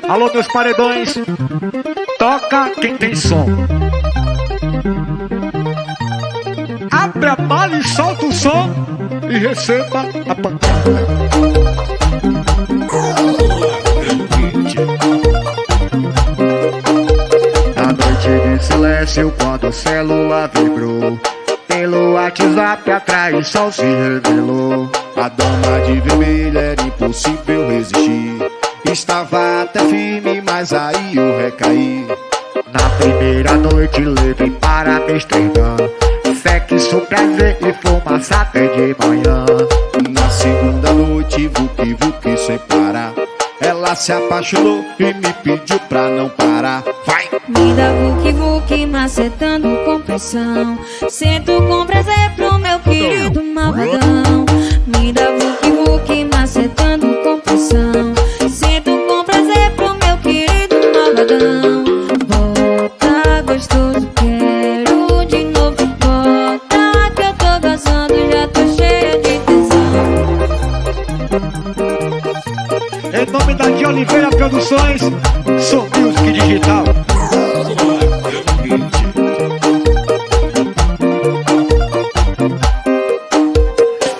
Alô, meus paredões, toca quem tem som. Abre a bala e solta o som e receba a pancada. A noite de silêncio quando o celular vibrou, pelo WhatsApp a traição se revelou. A dama de vermelho era impossível resistir, estava até firme, mas aí eu recaí. Na primeira noite levei para me estrenar, sexo, prazer e fumaça até de manhã. Na segunda noite, vuki sem parar, ela se apaixonou e me pediu pra não parar. Vai! Me dá vuki, macetando com pressão, sento com prazer pro meu querido malvadão. Me dá vuki, macetando com pressão, sento com prazer pro meu querido malvadão. Bota gostoso, quero de novo. Bota que eu tô gozando, já tô cheia de tesão. Em nome da de Oliveira Produções, sou Music Digital.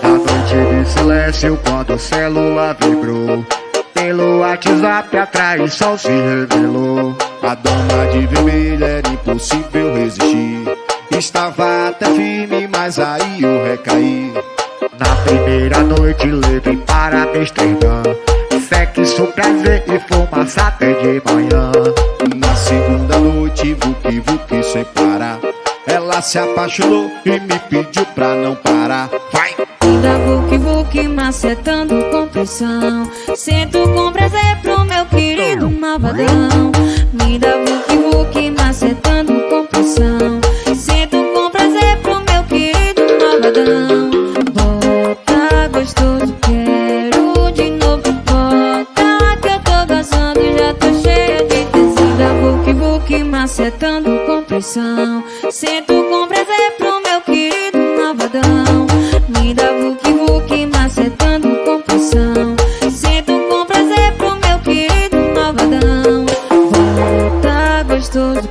Na noite de silêncio quando o celular vibrou, pelo WhatsApp a traição se revelou. A dama de vermelho era impossível resistir, estava até firme, mas aí eu recaí. Na primeira noite levei para me estrenar, sexo, prazer e fumaça até de manhã. Na segunda noite, vuki sem parar, ela se apaixonou e me pediu pra não parar. Vai! Me dá vuki, macetando com pressão, sento com prazer pro meu querido malvadão. Me dá vuki, macetando com pressão, sento com prazer pro meu querido malvadão. Bota gostoso, quero de novo. Bota que eu tô gozando, já tô cheia de tesão. Me dá vuki, macetando com pressão, sento com prazer pro meu querido malvadão. Me dá vuki, macetando com pressão, sento com prazer pro meu querido malvadão. Volta gostoso.